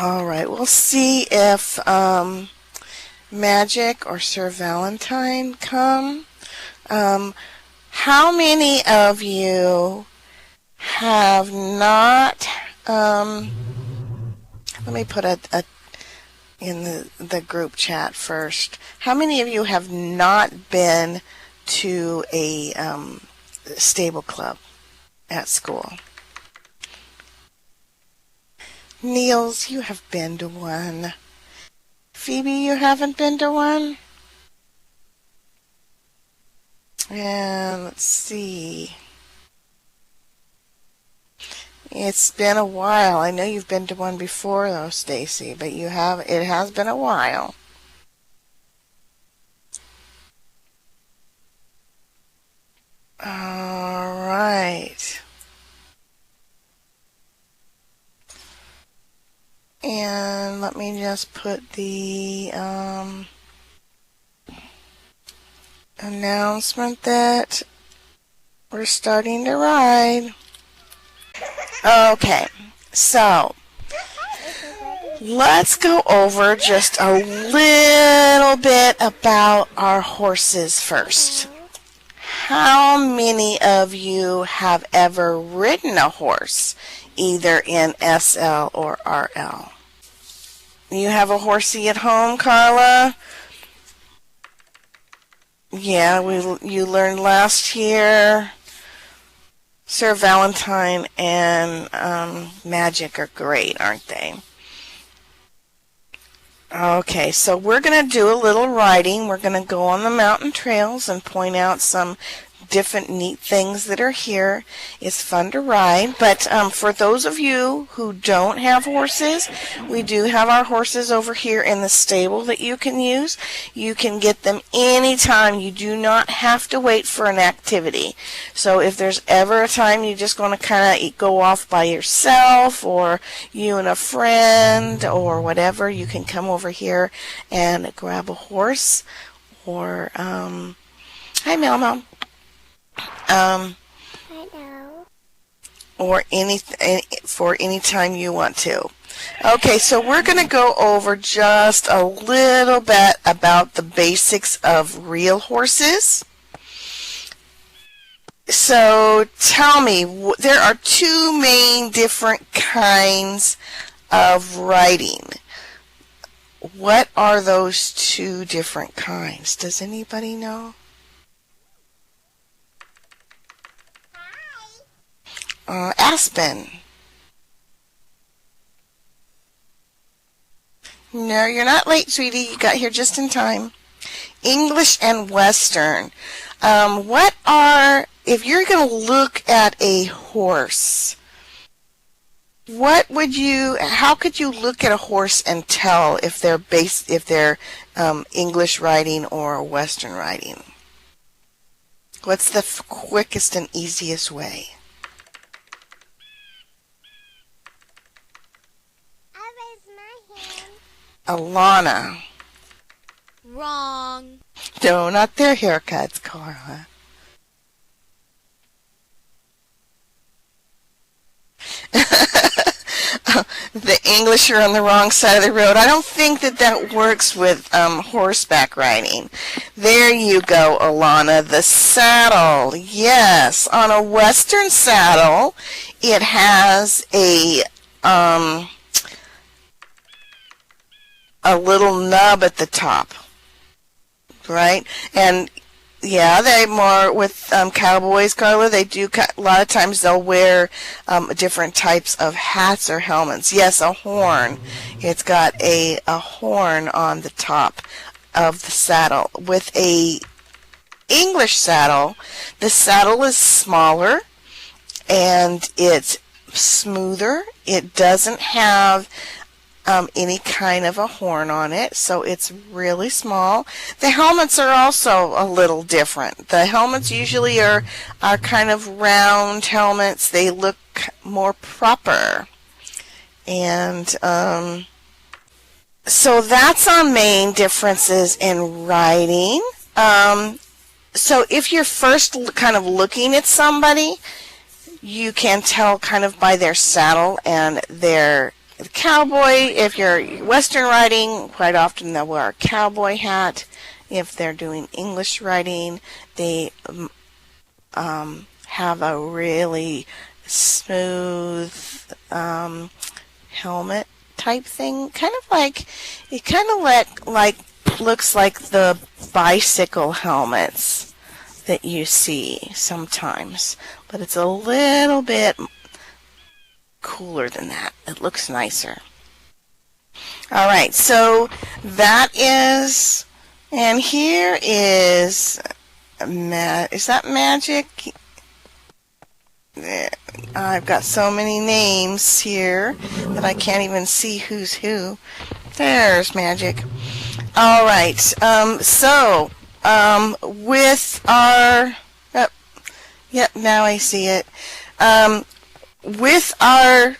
All right, we'll see if Magic or Sir Valentine come. How many of you have not, let me put a in the group chat first. How many of you have not been to a stable club at school? Niels, you have been to one. Phoebe, you haven't been to one? And let's see. It's been a while. I know you've been to one before though, Stacy, but it has been a while. All right. And let me just put the announcement that we're starting to ride. Okay, so let's go over just a little bit about our horses first. How many of you have ever ridden a horse, either in SL or RL? You have a horsey at home, Carla? Yeah, you learned last year. Sir Valentine and Magic are great, aren't they? Okay, so we're going to do a little riding. We're going to go on the mountain trails and point out some different neat things that are here. It's fun to ride, but for those of you who don't have horses, we do have our horses over here in the stable that you can use. You can get them anytime. You do not have to wait for an activity. So if there's ever a time you just going to kind of go off by yourself, or you and a friend or whatever, you can come over here and grab a horse. Or hi Mel. Or for any time you want to. Okay, so we're going to go over just a little bit about the basics of real horses. So tell me, there are two main different kinds of riding. What are those two different kinds? Does anybody know? Aspen. No, you're not late, sweetie. You got here just in time. English and Western. If you're going to look at a horse, how could you look at a horse and tell if they're English riding or Western riding? What's the quickest and easiest way? Alana. Wrong. No, not their haircuts, Carla. The English are on the wrong side of the road. I don't think that works with horseback riding. There you go, Alana. The saddle. Yes, on a Western saddle, it has a little nub at the top, right? And yeah, they more with cowboys, Carla. They do a lot of times they'll wear different types of hats or helmets. Yes, a horn. It's got a horn on the top of the saddle. With a English saddle, the saddle is smaller and it's smoother. It doesn't have any kind of a horn on it, so it's really small. The helmets are also a little different. The helmets usually are kind of round helmets. They look more proper. And so that's our main differences in riding. So if you're first kind of looking at somebody, you can tell kind of by their saddle and their the cowboy, if you're Western riding, quite often they'll wear a cowboy hat. If they're doing English riding, they have a really smooth helmet type thing, kind of like it kind of like looks like the bicycle helmets that you see sometimes, but it's a little bit cooler than that. It looks nicer. All right, so that is, and here is that Magic? I've got so many names here that I can't even see who's who. There's Magic. All right. With our, yep, now I see it. With our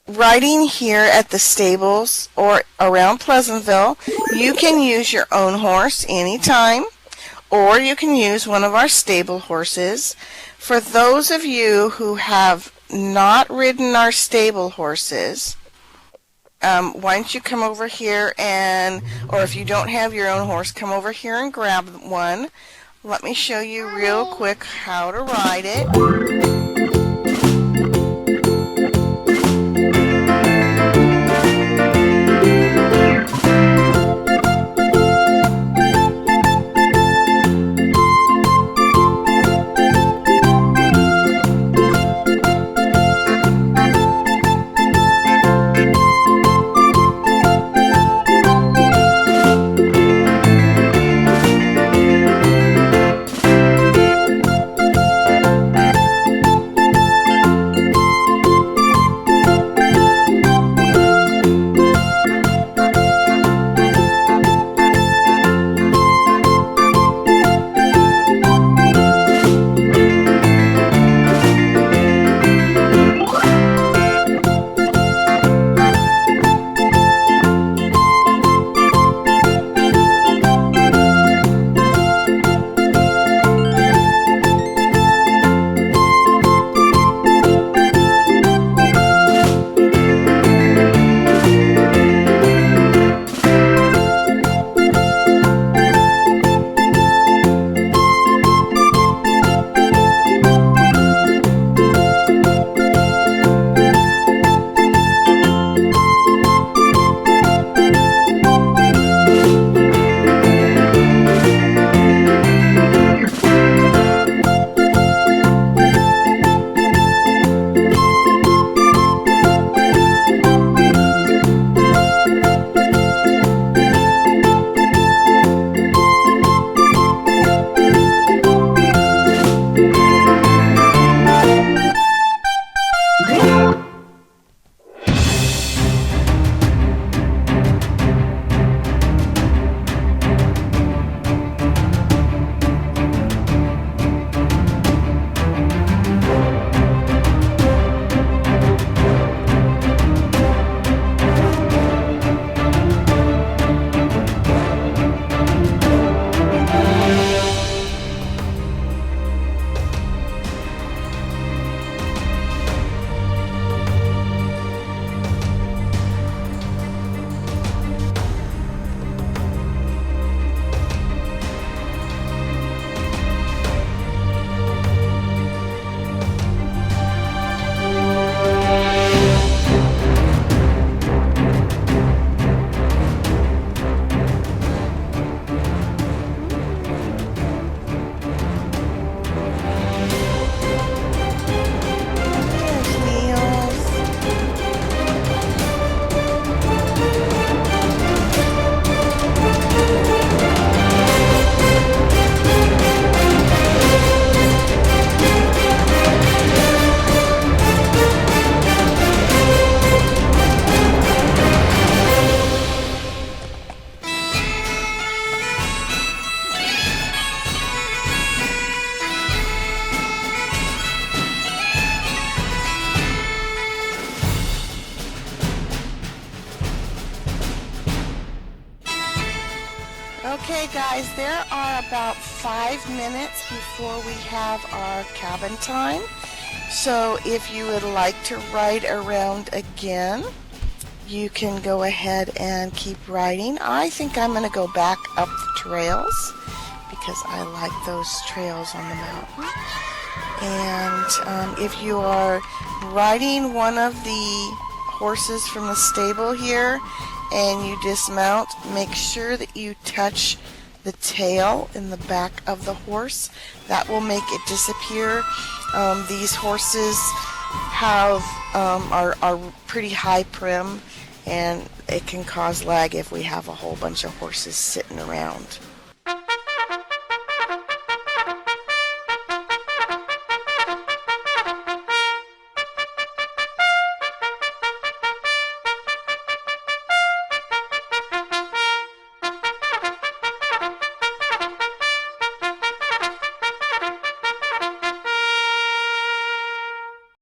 riding here at the stables or around Pleasantville, you can use your own horse anytime, or you can use one of our stable horses. For those of you who have not ridden our stable horses, why don't you come over here or if you don't have your own horse, come over here and grab one. Let me show you real quick how to ride it. Okay guys, there are about 5 minutes before we have our cabin time. So if you would like to ride around again, you can go ahead and keep riding. I think I'm going to go back up the trails because I like those trails on the mountain. And if you are riding one of the horses from the stable here and you dismount, make sure that you touch the tail in the back of the horse. That will make it disappear. These horses are pretty high prim, and it can cause lag if we have a whole bunch of horses sitting around.